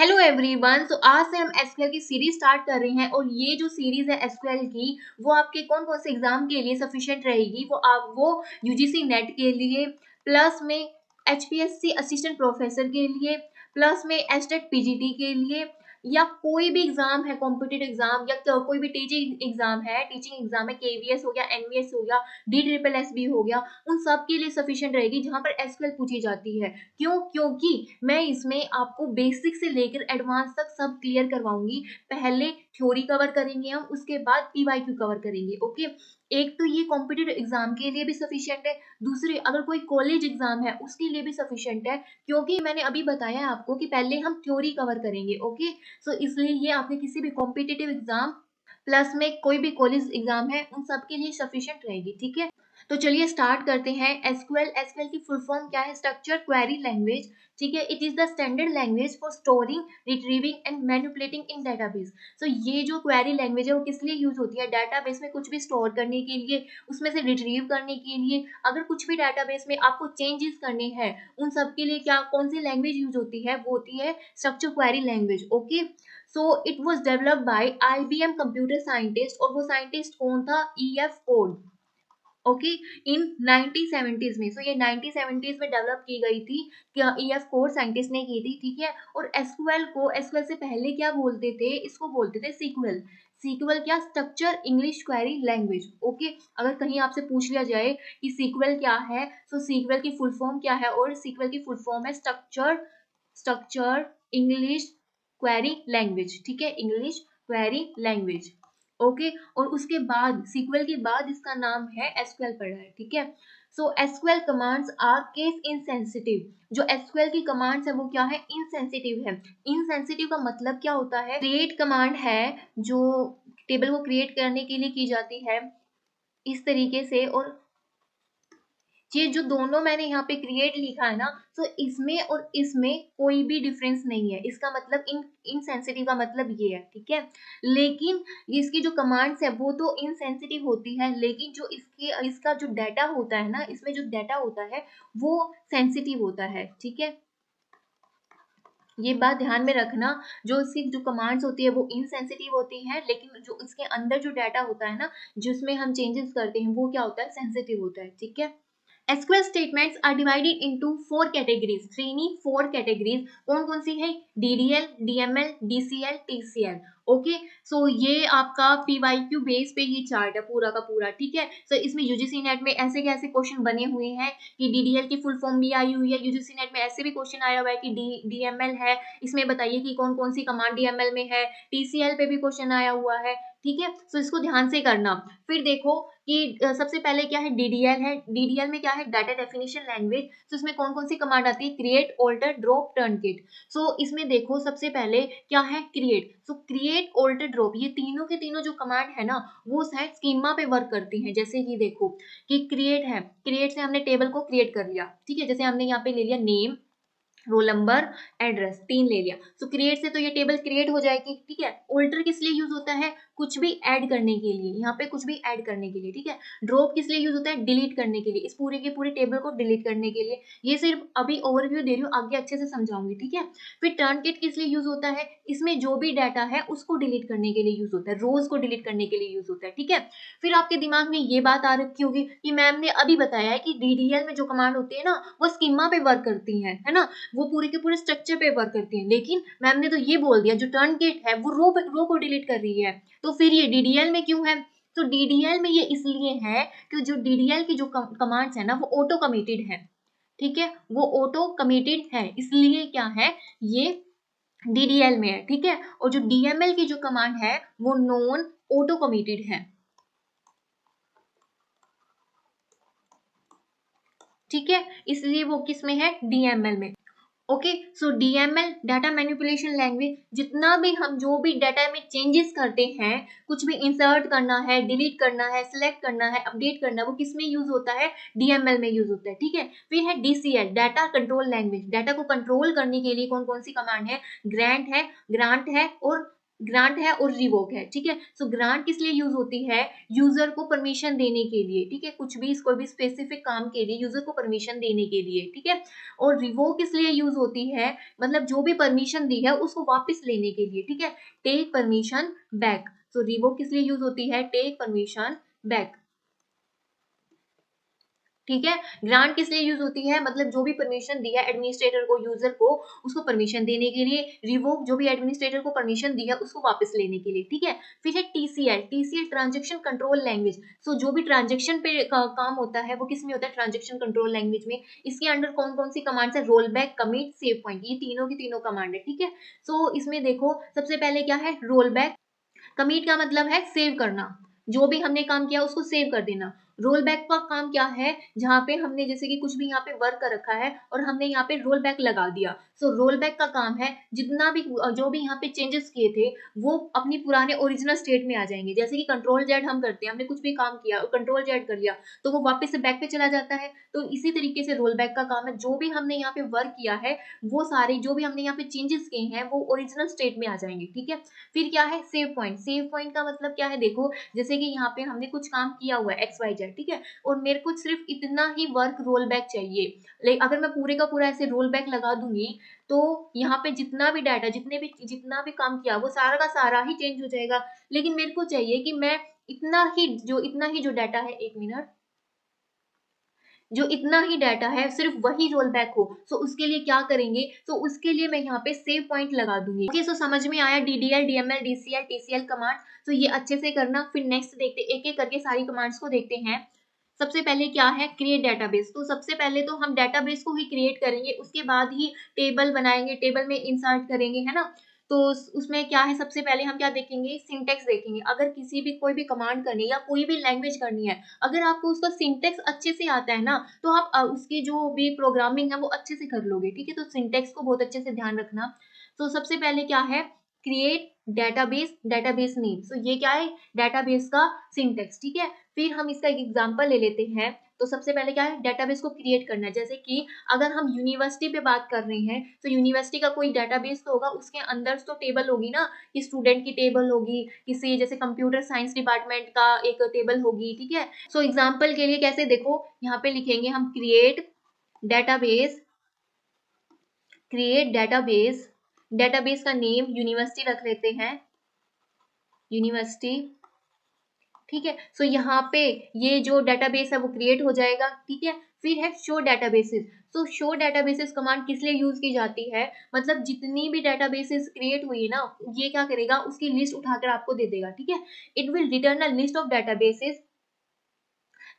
Hello everyone. तो आज से हम एसक्यूएल की सीरीज स्टार्ट कर रहे हैं और ये जो सीरीज है एसक्यूएल की वो आपके कौन कौन से एग्जाम के लिए सफिशिएंट रहेगी। वो यूजीसी नेट के लिए, प्लस में एचपीएससी असिस्टेंट प्रोफेसर के लिए, प्लस में एचटेट पीजीटी के लिए, या कोई भी एग्जाम है कॉम्पिटिटिव एग्जाम या तो कोई भी टीचिंग एग्जाम है केवीएस हो गया, एनवीएस हो गया, डी ट्रिपल एस बी हो गया, उन सब के लिए सफिशिएंट रहेगी जहां पर एसक्यूएल पूछी जाती है। क्यों? क्योंकि मैं इसमें आपको बेसिक से लेकर एडवांस तक सब क्लियर करवाऊंगी। पहले थ्योरी कवर करेंगे हम, उसके बाद पीवाईक्यू कवर करेंगे। ओके, एक तो ये कॉम्पिटिटिव एग्जाम के लिए भी सफिशिएंट है, दूसरी अगर कोई कॉलेज एग्जाम है उसके लिए भी सफिशिएंट है, क्योंकि मैंने अभी बताया आपको कि पहले हम थ्योरी कवर करेंगे। ओके, सो इसलिए ये आपके किसी भी कॉम्पिटिटिव एग्जाम प्लस में कोई भी कॉलेज एग्जाम है उन सब के लिए सफिशिएंट रहेगी। ठीक है, तो चलिए स्टार्ट करते हैं। एसक्यूएल, एसक्यूएल की फुल फॉर्म क्या है? Structure query language. ठीक है, it is the standard language for storing, retrieving and manipulating in database. So ये जो क्वेरी लैंग्वेज है वो किस लिए यूज होती है? डेटाबेस में कुछ भी स्टोर करने के लिए, उसमें से रिट्रीव करने के लिए, अगर कुछ भी डेटाबेस में आपको चेंजेस करने हैं उन सब के लिए क्या कौन सी लैंग्वेज यूज होती है? वो होती है structure query language. Okay, so it was developed by IBM computer scientist, और वो साइंटिस्ट कौन था? EF code. ओके, इन 1970s में। सो ये 1970s में डेवलप की गई थी, ईएफ कोड साइंटिस्ट ने की थी। ठीक है, और एसक्यूएल को, एसक्यूएल से पहले क्या बोलते थे? इसको बोलते थे सीक्वल। सीक्वल क्या? Structure English query language. Okay, अगर कहीं आपसे पूछ लिया जाए कि सीक्वल क्या है, तो सीक्वल की फुल फॉर्म क्या है? और सीक्वल की फुल फॉर्म है स्ट्रक्चर इंग्लिश क्वेरी लैंग्वेज। ठीक है, इंग्लिश क्वेरी लैंग्वेज। ओके, और उसके बाद सीक्वल के बाद इसका नाम है एसक्यूएल पड़ा है। ठीक है, so SQL commands are case insensitive. जो एसक्यूएल की कमांड्स है वो क्या है? इनसेंसिटिव है। इनसेंसिटिव का मतलब क्या होता है? क्रिएट कमांड है जो टेबल को क्रिएट करने के लिए की जाती है इस तरीके से, और ये जो दोनों मैंने यहाँ पे क्रिएट लिखा है ना, तो इसमें और इसमें कोई भी डिफरेंस नहीं है। इसका मतलब इनसेंसिटिव का मतलब ये है। ठीक है, लेकिन इसकी जो कमांड्स है वो तो इनसेंसिटिव होती है, लेकिन जो इसका जो डाटा होता है ना, इसमें जो डाटा होता है वो सेंसिटिव होता है। ठीक है, ये बात ध्यान में रखना। जो इसकी जो कमांड्स होती है वो इनसेंसिटिव होती है, लेकिन जो इसके अंदर जो डाटा होता है ना, जिसमें हम चेंजेस करते हैं, वो क्या होता है? सेंसिटिव होता है। ठीक है, SQL statements are divided into 4 categories, four categories. कौन कौन सी है? DDL, DML, DCL, TCL। Okay, so ये आपका PYQ बेस पे ये चार्ट है पूरा का पूरा। ठीक है, सो इसमें यूजीसी नेट में ऐसे कैसे क्वेश्चन बने हुए हैं कि DDL की फुल फॉर्म भी आई हुई है। यूजीसी नेट में ऐसे भी क्वेश्चन आया हुआ है कि DML है, इसमें बताइए कि कौन कौन सी कमांड DML में है। TCL पे भी क्वेश्चन आया हुआ है। ठीक है, सो इसको ध्यान से करना। फिर देखो कि सबसे पहले क्या है? डीडीएल है। डीडीएल में क्या है? Data definition language. तो इसमें कौन कौन सी कमांड आती है? Create, alter, drop, truncate. So इसमें देखो सबसे पहले क्या है? Create. So create, alter, drop, ये तीनों के तीनों जो कमांड है ना, वो शायद स्कीमा पे वर्क करती हैं। जैसे कि देखो कि क्रिएट है, क्रिएट से हमने टेबल को क्रिएट कर लिया। ठीक है, जैसे हमने यहाँ पे ले लिया नेम, रोल नंबर, एड्रेस, 3 ले लिया। सो क्रिएट से तो ये टेबल क्रिएट हो जाएगी। ठीक है, ऑल्टर किस लिए यूज होता है? कुछ भी ऐड करने के लिए, यहाँ पे कुछ भी ऐड करने के लिए। ठीक है, ड्रॉप किस लिए यूज होता है? डिलीट करने के लिए, इस पूरे के पूरे टेबल को डिलीट करने के लिए। ये सिर्फ अभी ओवरव्यू दे रही हूँ, आगे अच्छे से समझाऊंगी। ठीक है, फिर टर्नकिट किस लिए यूज होता है? इसमें जो भी डाटा है उसको डिलीट करने के लिए यूज होता है, रोज को डिलीट करने के लिए यूज होता है। ठीक है, फिर आपके दिमाग में ये बात आ रखी होगी कि मैम ने अभी बताया है कि डीडीएल में जो कमांड होती है ना, वो स्कीमा पे वर्क करती है ना, वो पूरे के पूरे स्ट्रक्चर पे वर्क करती है। लेकिन मैम ने तो ये बोल दिया जो टर्नकिट है वो रो को डिलीट कर रही है, तो फिर ये डीडीएल में क्यों है? तो डीडीएल में ये इसलिए है कि जो डीडीएल की जो कमांड्स है ना वो ऑटो कमिटेड है। ठीक है, वो ऑटो कमिटेड है, इसलिए क्या है? ये डीडीएल में है। ठीक है, और जो डीएमएल की जो कमांड है वो नॉन ऑटो कमिटेड है। ठीक है, इसलिए वो किस में है? डीएमएल में। ओके, सो डीएमएल डाटा मैनिपुलेशन लैंग्वेज, जितना भी हम जो भी डाटा में चेंजेस करते हैं, कुछ भी इंसर्ट करना है, डिलीट करना है, सिलेक्ट करना है, अपडेट करना है, वो किस में यूज होता है? डीएमएल में यूज होता है। ठीक है, फिर है DCL, data control language. Data को कंट्रोल करने के लिए कौन कौन सी कमांड है? ग्रांट है और ग्रांट है और रिवोक है, ठीक है। सो ग्रांट किस लिए यूज होती है, यूजर को परमिशन देने के लिए, ठीक है, कुछ भी कोई भी स्पेसिफिक काम के लिए यूजर को परमिशन देने के लिए, ठीक है। और रिवोक किस लिए यूज होती है, मतलब जो भी परमिशन दी है उसको वापस लेने के लिए, ठीक है, टेक परमिशन बैक। सो रिवोक किस लिए यूज होती है, टेक परमिशन बैक, ठीक है। ग्रांट किस लिए यूज होती है, मतलब जो भी परमिशन दी है एडमिनिस्ट्रेटर को, यूजर को, उसको परमिशन देने के लिए। रिवोक जो भी एडमिनिस्ट्रेटर को परमिशन दी है उसको वापस लेने के लिए, ठीक है। फिर है TCL, TCL transaction control language. So जो भी ट्रांजेक्शन पे काम होता है वो किस में होता है, ट्रांजेक्शन कंट्रोल लैंग्वेज में। इसके अंडर कौन कौन सी कमांड्स है, roll back, commit, save point, ये तीनों की तीनों कमांड है, ठीक है। सो इसमें देखो सबसे पहले क्या है, रोल बैक। कमिट का मतलब है सेव करना, जो भी हमने काम किया उसको सेव कर देना। रोल बैक का काम क्या है, जहां पे हमने जैसे कि कुछ भी यहाँ पे वर्क कर रखा है और हमने यहाँ पे रोल बैक लगा दिया। सो रोल बैक का काम है जितना भी जो भी यहाँ पे चेंजेस किए थे वो अपनी पुराने ओरिजिनल स्टेट में आ जाएंगे। जैसे कि कंट्रोल जेड हम करते हैं, हमने कुछ भी काम किया कंट्रोल जेड कर लिया तो वो वापस से बैक पे चला जाता है। तो इसी तरीके से रोल बैक का काम है, जो भी हमने यहाँ पे वर्क किया है वो सारे जो भी हमने यहाँ पे चेंजेस किए हैं वो ओरिजिनल स्टेट में आ जाएंगे, ठीक है। फिर क्या है, सेव पॉइंट। सेव पॉइंट का मतलब क्या है, देखो जैसे कि यहाँ पे हमने कुछ काम किया हुआ है XYZ, ठीक है, और मेरे को सिर्फ इतना ही वर्क रोल बैक चाहिए। लेकिन अगर मैं पूरे का पूरा ऐसे रोल बैक लगा दूंगी तो यहाँ पे जितना भी डाटा, जितना भी काम किया वो सारा का सारा ही चेंज हो जाएगा। लेकिन मेरे को चाहिए कि मैं इतना ही जो डाटा है, एक मिनट, जो इतना ही डाटा है सिर्फ वही रोल बैक हो। सो उसके लिए क्या करेंगे, तो उसके लिए मैं यहाँ पे सेव पॉइंट लगा दूंगी। ओके, सो समझ में आया DDL, DML, DCL, TCL command. तो ये अच्छे से करना। फिर नेक्स्ट देखते, एक एक करके सारी कमांड्स को देखते हैं। सबसे पहले क्या है, क्रिएट डेटाबेस। तो सबसे पहले तो हम डेटाबेस को ही क्रिएट करेंगे, उसके बाद ही टेबल बनाएंगे, टेबल में इंसर्ट करेंगे, है ना। तो उसमें क्या है, सबसे पहले हम क्या देखेंगे, सिंटेक्स देखेंगे। अगर किसी भी कोई भी कमांड करनी है या कोई भी लैंग्वेज करनी है, अगर आपको उसका सिंटेक्स अच्छे से आता है ना तो आप उसकी जो भी प्रोग्रामिंग है वो अच्छे से कर लोगे, ठीक है। तो सिंटेक्स को बहुत अच्छे से ध्यान रखना। तो सबसे पहले क्या है, क्रिएट डेटाबेस, डेटाबेस नेम। सो ये क्या है, डेटाबेस का सिंटेक्स, ठीक है। फिर हम इसका एक एग्जांपल ले लेते हैं। तो सबसे पहले क्या है, डेटाबेस को क्रिएट करना है। जैसे कि अगर हम यूनिवर्सिटी पे बात कर रहे हैं तो यूनिवर्सिटी का कोई डेटाबेस तो होगा, उसके अंदर तो टेबल होगी ना, कि स्टूडेंट की टेबल होगी, किसी जैसे कंप्यूटर साइंस डिपार्टमेंट का एक टेबल होगी, ठीक है। सो एग्जाम्पल के लिए कैसे, देखो यहाँ पे लिखेंगे हम create database, create database, database का नेम यूनिवर्सिटी रख लेते हैं, यूनिवर्सिटी, ठीक है। सो यहाँ पे ये जो डेटाबेस है वो क्रिएट हो जाएगा, ठीक है। फिर है शो डेटाबेसेस। सो शो डेटाबेसेस कमांड किस लिए यूज की जाती है, मतलब जितनी भी डेटाबेसेस क्रिएट हुई है ना, ये क्या करेगा, उसकी लिस्ट उठाकर आपको दे देगा, ठीक है। It will return a list of databases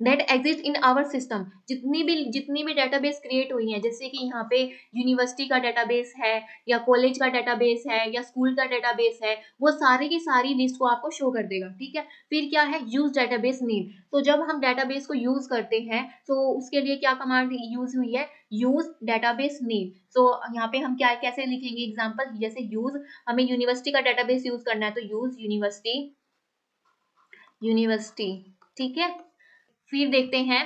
that exist in our system. जितनी भी डेटाबेस क्रिएट हुई है, जैसे कि यहाँ पे यूनिवर्सिटी का डेटाबेस है या कॉलेज का डेटाबेस है या स्कूल का डेटाबेस है, वो सारी की सारी लिस्ट को आपको शो कर देगा, ठीक है। फिर क्या है, यूज डेटाबेस नेम। तो जब हम डेटाबेस को यूज करते हैं तो उसके लिए क्या कमांड यूज हुई है, यूज डेटाबेस नेम। तो यहाँ पे हम क्या कैसे लिखेंगे एग्जाम्पल, जैसे यूज, हमें यूनिवर्सिटी का डेटाबेस यूज करना है तो यूज यूनिवर्सिटी, यूनिवर्सिटी, ठीक है। फिर देखते हैं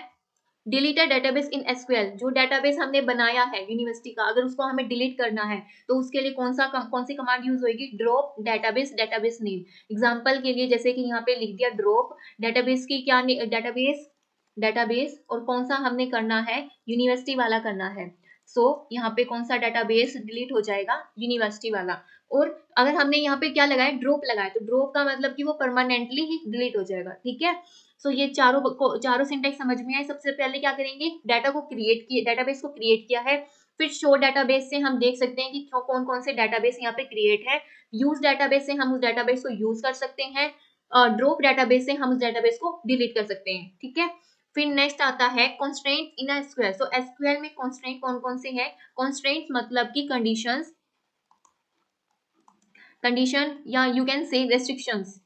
delete a database in SQL. जो डेटाबेस हमने बनाया है यूनिवर्सिटी का, अगर उसको हमें डिलीट करना है तो उसके लिए कौन सी कमांड यूज होगी, drop database, database name. Example के लिए जैसे कि यहाँ पे लिख दिया ड्रॉप डेटाबेस की क्या, डेटाबेस, डेटाबेस और कौन सा हमने करना है, यूनिवर्सिटी वाला करना है। सो यहाँ पे कौन सा डेटाबेस डिलीट हो जाएगा, यूनिवर्सिटी वाला। और अगर हमने यहाँ पे क्या लगाया, ड्रॉप लगाया, तो ड्रॉप का मतलब कि वो परमानेंटली ही डिलीट हो जाएगा, ठीक है। सो ये चारों सिंटेक्स समझ में आए। सबसे पहले क्या करेंगे, डाटा को क्रिएट किया, डेटाबेस को क्रिएट किया है। फिर शो डेटाबेस से हम देख सकते हैं कि कौन कौन से डेटाबेस यहाँ पे क्रिएट है। यूज डेटाबेस से हम उस डेटाबेस को यूज कर सकते हैं, ड्रॉप डेटाबेस से हम उस डेटाबेस को डिलीट कर सकते हैं, ठीक है। फिर नेक्स्ट आता है constraint in SQL. So SQL में कॉन्स्ट्रेंट कौन कौन से हैं, कॉन्स्ट्रेंट मतलब की कंडीशंस, कंडीशन या यू कैन से रेस्ट्रिक्शंस,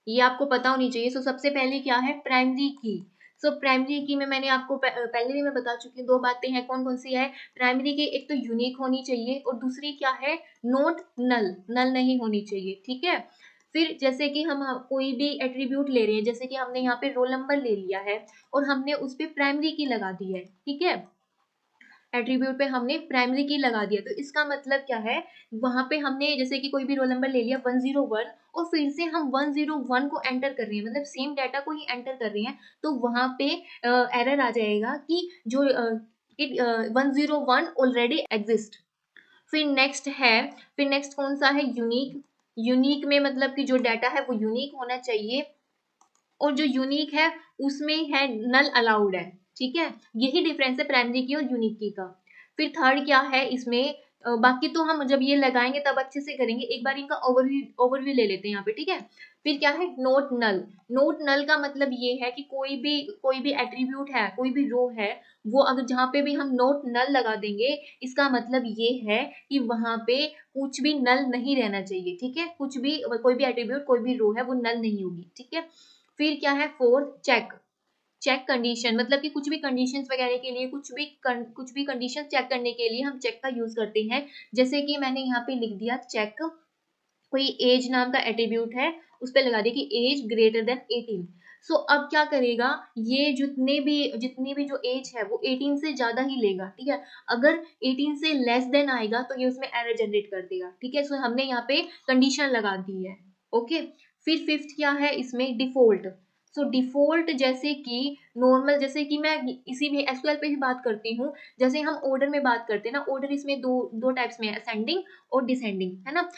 ये आपको पता होनी चाहिए। सो सबसे पहले क्या है, प्राइमरी की। सो प्राइमरी की में मैंने आपको पहले भी मैं बता चुकी हूँ, दो बातें हैं, कौन कौन सी है प्राइमरी की, एक तो यूनिक होनी चाहिए और दूसरी क्या है, नोट नल, नल नहीं होनी चाहिए, ठीक है। फिर जैसे कि हम कोई भी एट्रीब्यूट ले रहे हैं, जैसे कि हमने यहाँ पे रोल नंबर ले लिया है और हमने उस पर प्राइमरी की लगा दी है, ठीक है। एट्रीब्यूट पे हमने प्राइमरी की लगा दिया, तो इसका मतलब क्या है, वहां पे हमने जैसे कि कोई भी रोल नंबर ले लिया 101 और फिर से हम 101 को एंटर कर रहे हैं, मतलब सेम डाटा को ही एंटर कर रहे हैं, तो वहां पे एरर आ जाएगा कि जो 101 ऑलरेडी एग्जिस्ट। फिर नेक्स्ट कौन सा है, यूनिक। यूनिक में मतलब कि जो डाटा है वो यूनिक होना चाहिए, और जो यूनिक है उसमें है नल अलाउड है, ठीक है। यही डिफरेंस है प्राइमरी की और यूनिक की का। फिर थर्ड क्या है इसमें, बाकी तो हम जब ये लगाएंगे तब अच्छे से करेंगे, एक बार इनका ओवरव्यू ले लेते हैं यहाँ पे, ठीक है। फिर क्या है, नोट नल। नोट नल का मतलब ये है कि कोई भी एट्रीब्यूट है, कोई भी रो है, वो अगर जहाँ पे भी हम नोट नल लगा देंगे, इसका मतलब ये है कि वहां पे कुछ भी नल नहीं रहना चाहिए, ठीक है। कुछ भी, कोई भी एट्रीब्यूट, कोई भी रो है, वो नल नहीं होगी, ठीक है। फिर क्या है, फोर्थ, चेक। चेक कंडीशन मतलब कि कुछ भी कंडीशंस वगैरह के लिए, कुछ भी कंडीशन चेक करने के लिए हम चेक का यूज करते हैं। जैसे कि मैंने यहाँ पे लिख दिया चेक, कोई एज नाम का एट्रीब्यूट है, उस पर लगा दिया कि एज ग्रेटर देन 18। सो अब क्या करेगा, ये जितनी भी जो एज है वो 18 से ज्यादा ही लेगा, ठीक है। अगर 18 से लेस देन आएगा तो ये उसमें एरर जनरेट कर देगा, ठीक है। सो हमने यहाँ पे कंडीशन लगा दी है, ओके। फिर फिफ्थ क्या है इसमें, डिफॉल्ट। सो डिफॉल्ट जैसे कि नॉर्मल, जैसे कि मैं इसी में एसक्यूएल पे ही बात करती हूँ, जैसे हम ऑर्डर में बात करते हैं ना, ऑर्डर इसमें दो टाइप्स में है, असेंडिंग और डिसेंडिंग, है ना।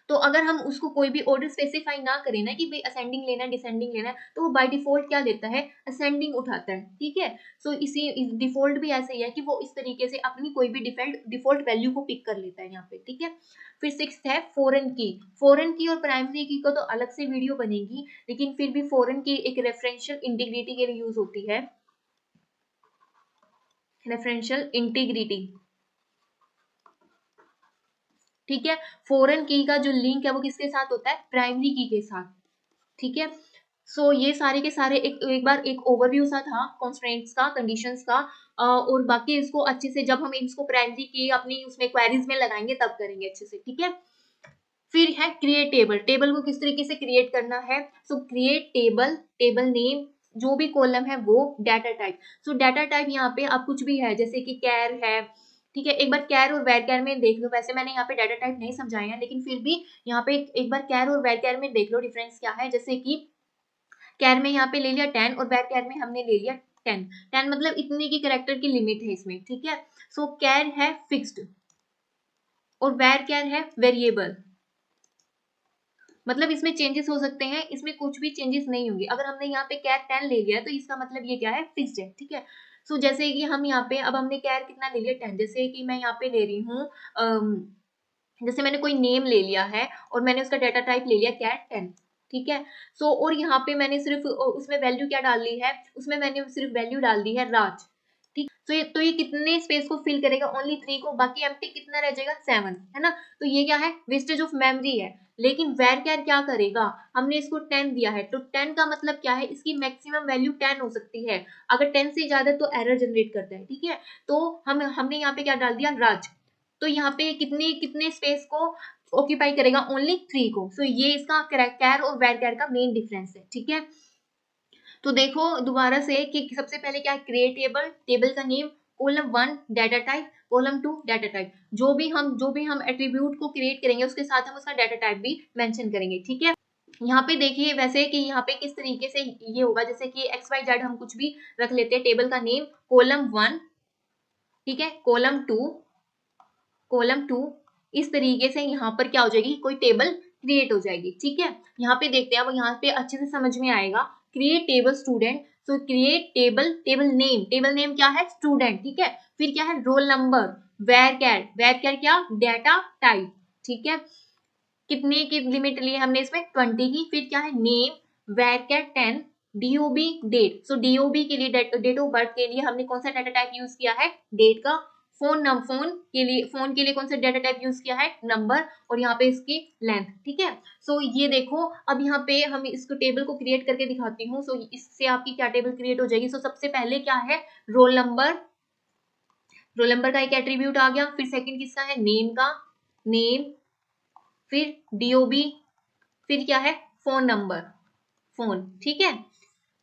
तो अगर हम उसको कोई भी ऑर्डर स्पेसिफाई ना करें ना कि भाई असेंडिंग लेना है डिसेंडिंग लेना है, तो वो बाय डिफॉल्ट क्या लेता है, असेंडिंग उठाता है, ठीक है। सो इसी डिफॉल्ट भी ऐसे ही है कि वो इस तरीके से अपनी कोई भी डिफॉल्ट वैल्यू को पिक कर लेता है यहाँ पे, ठीक है। फिर सिक्स है फॉरेन की। फॉरेन की और प्राइमरी की को तो अलग से वीडियो बनेगी, लेकिन फिर भी फॉरेन की एक रेफरेंशियल इंटीग्रिटी के लिए यूज होती है, रेफरेंशियल इंटीग्रिटी, ठीक है। फॉरेन की का जो लिंक है वो किसके साथ होता है, प्राइमरी की के साथ, ठीक है। सो ये सारे के सारे एक बार एक ओवरव्यू सा था कॉन्स्ट्रेंट्स का, कंडीशंस का, और बाकी इसको अच्छे से जब हम इसको प्राइमरी की अपनी उसमें क्वेरीज में लगाएंगे तब करेंगे अच्छे से, ठीक है। फिर है क्रिएट टेबल। टेबल को किस तरीके से क्रिएट करना है, सो क्रिएट टेबल, टेबल नेम, जो भी कॉलम है वो, डाटा टाइप। सो डाटा टाइप यहाँ पे आप कुछ भी है, जैसे कि कैर है, ठीक है। एक बार कैर और वैर कैर में देख लो, वैसे मैंने यहाँ पे डाटा टाइप नहीं समझाया है, लेकिन फिर भी यहाँ पे एक बार कैर और वैर कैर में देख लो डिफरेंस क्या है। जैसे कि कैर में यहाँ पे ले लिया 10 और वैर कैर में हमने ले लिया 10। 10 मतलब इतनी की कैरेक्टर की लिमिट है इसमें, ठीक है। सो कैर है फिक्स्ड और वैर कैर है वेरिएबल, मतलब इसमें चेंजेस हो सकते हैं, इसमें कुछ भी चेंजेस नहीं होंगे। अगर हमने यहाँ पे कैर 10 ले लिया तो इसका मतलब ये क्या है, फिक्स्ड है, ठीक है। सो जैसे कि हम यहाँ पे, अब हमने कैर कितना ले लिया 10, जैसे कि मैं यहाँ पे ले रही हूँ, जैसे मैंने कोई नेम ले लिया है और मैंने उसका डाटा टाइप ले लिया कैर 10, ठीक है। सो और यहाँ पे मैंने सिर्फ उसमें वैल्यू क्या डाल दी है, उसमें मैंने सिर्फ वैल्यू डाल दी है राज, ठीक। तो ये कितने स्पेस को फिल करेगा, ओनली 3 को, बाकी एम्प्टी कितना रह जाएगा, 7, है ना। तो ये क्या है, वेस्टेज ऑफ मेमोरी है। लेकिन वेर कैर क्या करेगा, हमने इसको 10 दिया है, तो 10 का मतलब क्या है, इसकी मैक्सिमम वैल्यू 10 हो सकती है, अगर 10 से ज्यादा तो एरर जनरेट करता है, ठीक है। तो हमने यहाँ पे क्या डाल दिया, राज। तो यहाँ पे कितने कितने स्पेस को ऑक्यूपाई करेगा, ओनली 3 को। सो ये इसका कैर और वेर कैर का मेन डिफरेंस है, ठीक है। तो देखो दोबारा से कि सबसे पहले क्या है, क्रिएट टेबल, टेबल का name, column 1 data type, column 2 data type. जो भी हम एट्रीब्यूट को क्रिएट करेंगे उसके साथ हम उसका डाटा टाइप भी मेंशन करेंगे, ठीक है। यहाँ पे देखिए वैसे कि यहाँ पे किस तरीके से ये होगा, जैसे कि एक्स वाई जेड हम कुछ भी रख लेते हैं, टेबल का नेम कॉलम 1, ठीक है, कॉलम 2 इस तरीके से यहाँ पर क्या हो जाएगी, कोई टेबल क्रिएट हो जाएगी, ठीक है। यहाँ पे देखते हैं, अब यहाँ पे अच्छे से समझ में आएगा। क्रिएट टेबल स्टूडेंट, सो क्रिएट टेबल, टेबल नेम क्या है, स्टूडेंट, ठीक है। फिर क्या है, रोल नंबर, वेर कैर क्या, डाटा टाइप, ठीक है। कितने की लिमिट ली हमने इसमें, 20 की। फिर क्या है, name, varchar 10, DOB date, so DOB के लिए डेट ऑफ बर्थ के लिए हमने कौन सा डाटा टाइप यूज किया है, डेट का। फोन के लिए कौन सा डाटा टाइप यूज किया है, नंबर, और यहाँ पे इसकी लेंथ, ठीक है। सो ये देखो, अब यहाँ पे हम इसको टेबल को क्रिएट करके दिखाती हूँ। सो इससे आपकी क्या टेबल क्रिएट हो जाएगी। सो सबसे पहले क्या है, रोल नंबर, रोल नंबर का एक एट्रीब्यूट आ गया। फिर सेकंड किसका है, नेम का, नेम, फिर डीओबी, फिर क्या है, फोन नंबर, फोन, ठीक है।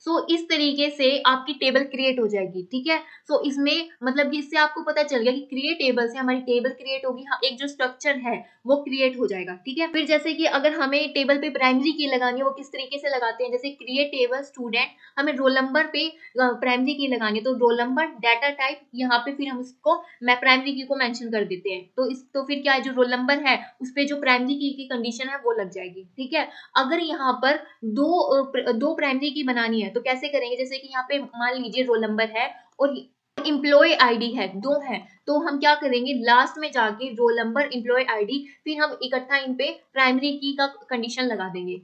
सो इस तरीके से आपकी टेबल क्रिएट हो जाएगी, ठीक है। सो इसमें मतलब कि इससे आपको पता चल गया कि क्रिएट टेबल से हमारी टेबल क्रिएट होगी, हाँ एक जो स्ट्रक्चर है वो क्रिएट हो जाएगा, ठीक है। फिर जैसे कि अगर हमें टेबल पे प्राइमरी की लगानी है वो किस तरीके से लगाते हैं, जैसे क्रिएट टेबल स्टूडेंट, हमें रोल नंबर पे प्राइमरी की लगानी है तो रोल नंबर डाटा टाइप, यहाँ पे फिर हम उसको मैं प्राइमरी की को मेंशन कर देते हैं, तो फिर क्या है जो रोल नंबर है उस पे जो प्राइमरी की कंडीशन है वो लग जाएगी, ठीक है। अगर यहाँ पर दो प्राइमरी की बनानी है तो कैसे करेंगे, जैसे कि यहाँ पे मान लीजिए रोल नंबर है और एम्प्लॉय आईडी है, दो है, तो हम क्या करेंगे लास्ट में जाके रोल नंबर एम्प्लॉय आईडी फिर हम इकट्ठा इन पे प्राइमरी की का कंडीशन लगा देंगे,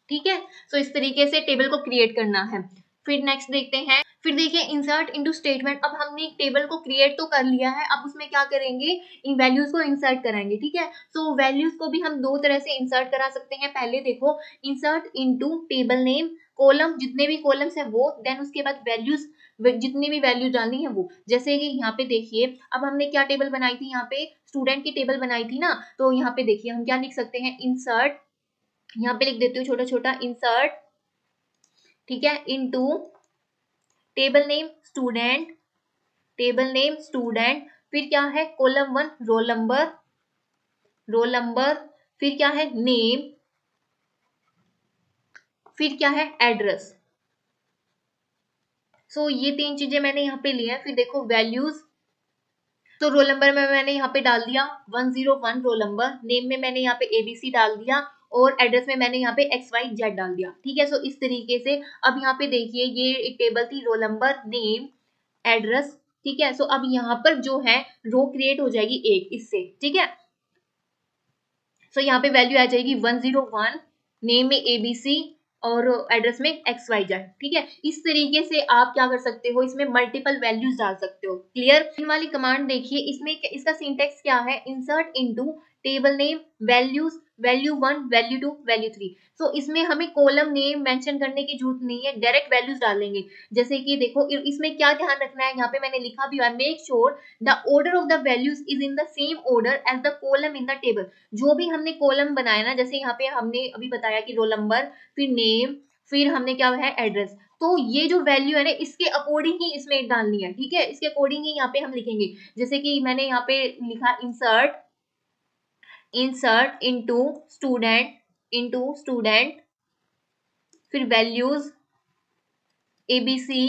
ठीक है। सो इस तरीके से टेबल को क्रिएट करना है। फिर नेक्स्ट देखते हैं, फिर देखिए इंसर्ट इनटू स्टेटमेंट। अब हमने एक टेबल को क्रिएट तो कर लिया है, अब उसमें क्या करेंगे, इन वैल्यूज को इंसर्ट कराएंगे, ठीक है। सो वैल्यूज को भी हम दो तरह से इंसर्ट करा सकते हैं। पहले देखो insert into table name, column जितने भी कॉलम्स है वो, देन उसके बाद वैल्यूज जितनी भी वैल्यू डालनी है वो, जैसे कि यहाँ पे देखिए अब हमने क्या टेबल बनाई थी, यहाँ पे स्टूडेंट की टेबल बनाई थी ना, तो यहाँ पे देखिए हम क्या लिख सकते हैं, इंसर्ट, यहाँ पे लिख देती हूँ छोटा छोटा इंसर्ट, ठीक है, into table name student, table name student, फिर क्या है column 1 roll number, roll number, फिर क्या है नेम, फिर क्या है एड्रेस। सो ये तीन चीजें मैंने यहाँ पे ली है। फिर देखो वैल्यूज, तो रोल नंबर में मैंने यहाँ पे डाल दिया 101 रोल नंबर, नेम में मैंने यहाँ पे एबीसी डाल दिया और एड्रेस में मैंने यहाँ पे XYZ डाल दिया, ठीक है। सो इस तरीके से अब यहाँ पे देखिए ये एक टेबल थी रोल नंबर नेम एड्रेस, ठीक है। सो अब यहाँ पर जो है रो क्रिएट हो जाएगी एक इससे, ठीक है। सो यहाँ पे वैल्यू आ जाएगी 101, नेम में एबीसी और एड्रेस में XYZ, ठीक है। इस तरीके से आप क्या कर सकते हो, इसमें मल्टीपल वैल्यूज डाल सकते हो। क्लियर। इन वाली कमांड देखिए, इसमें इसका सिंटेक्स क्या है, insert into table name values, value 1 value 2 value 3। सो इसमें हमें कॉलम नेम मेंशन करने की जरूरत नहीं है, डायरेक्ट वैल्यूज डालेंगे। जैसे कि देखो इसमें क्या ध्यान रखना है, यहाँ पे मैंने लिखा भी है, make sure the order of the values is in the same order as the column in the table. जो भी हमने कॉलम बनाया ना, जैसे यहाँ पे हमने अभी बताया कि रोल नंबर, फिर नेम, फिर हमने क्या है एड्रेस, तो ये जो वैल्यू है ना इसके अकॉर्डिंग ही इसमें डालनी है, ठीक है। इसके अकॉर्डिंग ही यहाँ पे हम लिखेंगे, जैसे कि मैंने यहाँ पे लिखा इंसर्ट, इंसर्ट इनटू स्टूडेंट, फिर वैल्यूज एबीसी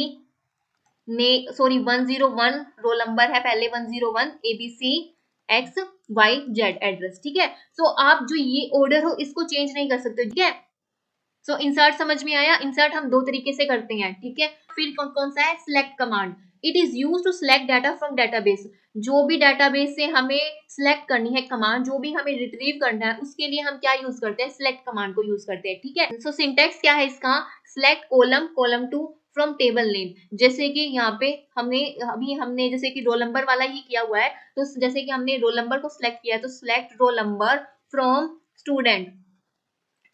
ने सॉरी 101 रोल नंबर है पहले, 101 एबीसी XYZ एड्रेस, ठीक है। सो आप जो ये ऑर्डर हो इसको चेंज नहीं कर सकते, ठीक है। सो इंसर्ट समझ में आया, इंसर्ट हम दो तरीके से करते हैं, ठीक है। फिर कौन कौन सा है, select command, it is use to select data from database. जो भी डाटाबेस से हमें सिलेक्ट करनी है कमांड, जो भी हमें रिट्रीव करना है उसके लिए हम क्या यूज करते हैं, सिलेक्ट कमांड को यूज करते हैं, ठीक है। सो सिंटेक्स क्या है इसका, select column, column 2 from table name. जैसे कि यहाँ पे हमने जैसे कि रोल नंबर वाला ही किया हुआ है, तो जैसे कि हमने रोल नंबर को सिलेक्ट किया है तो select roll number from student,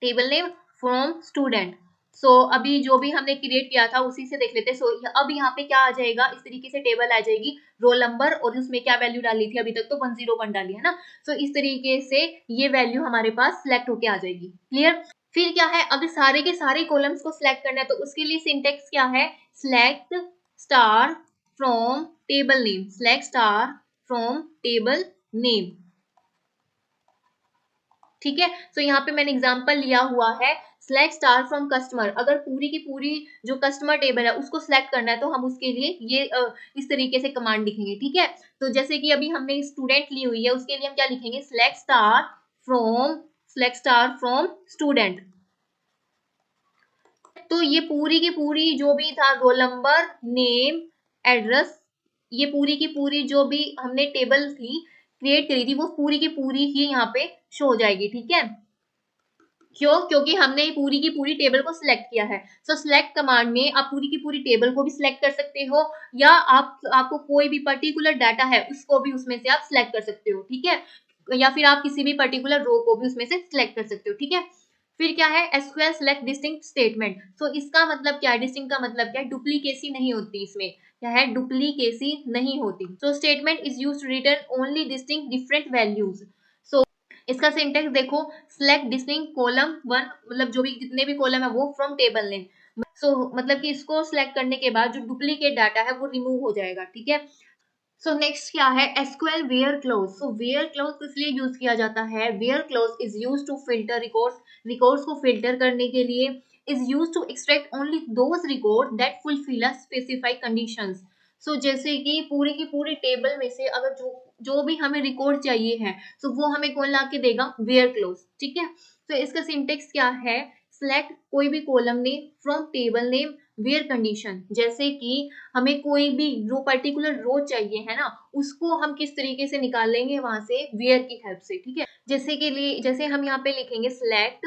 table name from student. So अभी जो भी हमने क्रिएट किया था उसी से देख लेते हैं। सो अब यहाँ पे क्या आ जाएगा, इस तरीके से टेबल आ जाएगी, रोल नंबर और उसमें क्या वैल्यू डाली थी, अभी तक तो 101 डाली है ना। सो इस तरीके से ये वैल्यू हमारे पास सिलेक्ट होके आ जाएगी, क्लियर। फिर क्या है, अगर सारे के सारे कॉलम्स को सिलेक्ट करना है तो उसके लिए सिंटेक्स क्या है, select star from table name, select star from table name, ठीक है। सो यहाँ पे मैंने एग्जांपल लिया हुआ है, सिलेक्ट स्टार फ्रॉम कस्टमर। अगर पूरी की पूरी जो कस्टमर टेबल है उसको सिलेक्ट करना है तो हम उसके लिए ये इस तरीके से कमांड लिखेंगे, ठीक है। तो जैसे कि अभी हमने स्टूडेंट ली हुई है उसके लिए हम क्या लिखेंगे, सिलेक्ट स्टार फ्रॉम स्टूडेंट। तो ये पूरी की पूरी जो भी था रोल नंबर, नेम, एड्रेस, ये पूरी की पूरी जो भी हमने टेबल थी क्रिएट करी थी वो पूरी की पूरी ही यहाँ पे शो हो जाएगी, ठीक है। क्यों, क्योंकि हमने पूरी की पूरी टेबल को सिलेक्ट किया है। सो सिलेक्ट कमांड में आप पूरी की पूरी टेबल को भी सिलेक्ट कर सकते हो, या आपको कोई भी पर्टिकुलर डाटा है उसको भी उसमें से आप सिलेक्ट कर सकते हो, ठीक है। या फिर आप किसी भी पर्टिकुलर रो को भी उसमें से सिलेक्ट कर सकते हो, ठीक है। फिर क्या है, एसक्यूएल सिलेक्ट डिस्टिंक्ट स्टेटमेंट। सो इसका मतलब क्या है, डिस्टिंक्ट का मतलब क्या है, डुप्लीकेसी नहीं होती इसमें, क्या है, डुप्लीकेसी नहीं होती। So statement is used to return only distinct different values. So इसका सिंटेक्स देखो, सिलेक्ट डिस्टिंक्ट कॉलम 1, मतलब जो भी जितने भी कॉलम है वो फ्रॉम टेबल नेम, मतलब कि इसको सिलेक्ट करने के बाद जो डुप्लीकेट डाटा है वो रिमूव हो जाएगा, ठीक है। सो नेक्स्ट क्या है, SQL where clause. So where clause किस लिए यूज किया जाता है, where clause is use to filter records, records को फिल्टर करने के लिए, is use to extract only those record that fulfill a specified conditions. So जैसे कि पूरी की पूरी टेबल में से अगर जो जो भी हमें रिकॉर्ड चाहिए है, तो वो हमें कौन ला के देगा, वेयर क्लोज, ठीक है। तो इसका सिंटेक्स क्या है, सिलेक्ट कोई भी column name from table name where condition. जैसे कि हमें कोई भी जो पर्टिकुलर रो चाहिए है ना, उसको हम किस तरीके से निकालेंगे, वहां से वेयर की हेल्प से, ठीक है। जैसे के लिए, जैसे हम यहाँ पे लिखेंगे सिलेक्ट,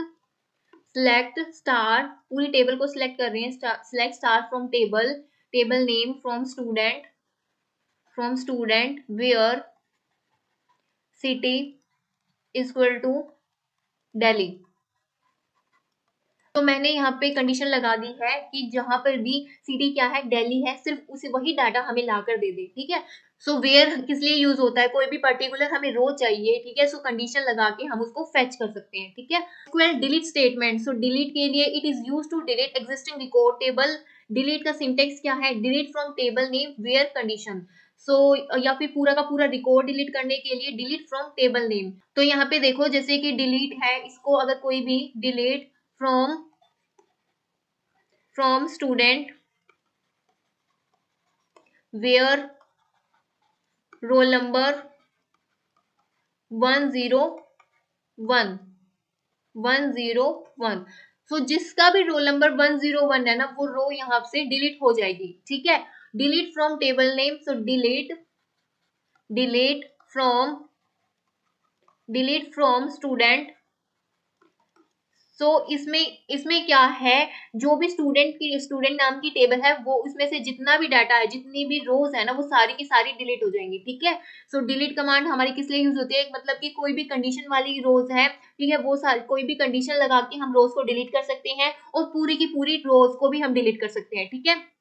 सिलेक्ट स्टार, पूरी टेबल को सिलेक्ट कर रहे हैं, select star from table, table name from student where city equal to Delhi. तो मैंने यहाँ पे कंडीशन लगा दी है कि जहां पर भी सिटी क्या है, दिल्ली है, सिर्फ उसे वही डाटा हमें ला कर दे दे, ठीक है। सो वेयर किस लिए यूज होता है, कोई भी पर्टिकुलर हमें रो चाहिए, ठीक है। सो कंडीशन लगा के हम उसको फेच कर सकते हैं, ठीक है। SQL delete statement, so delete के लिए it is use to delete existing record table. Delete का सिंटेक्स क्या है, delete from table name where condition. So या फिर पूरा का पूरा रिकॉर्ड डिलीट करने के लिए डिलीट फ्रॉम टेबल नेम। तो यहाँ पे देखो जैसे कि डिलीट है, इसको अगर कोई भी delete from student where roll number 101 so जिसका भी रोल नंबर 101 है ना, वो रो यहाँ से डिलीट हो जाएगी, ठीक है। Delete from table name, so delete from student. So इसमें इसमें क्या है, जो भी स्टूडेंट नाम की टेबल है, वो उसमें से जितना भी डाटा है, जितनी भी रोज है ना, वो सारी की सारी डिलीट हो जाएंगी, ठीक है। सो डिलीट कमांड हमारी किस लिए यूज होती है, मतलब कि कोई भी कंडीशन वाली रोज है, ठीक है, वो सारी कोई भी कंडीशन लगा के हम रोज को डिलीट कर सकते हैं, और पूरी की पूरी रोज को भी हम डिलीट कर सकते हैं, ठीक है।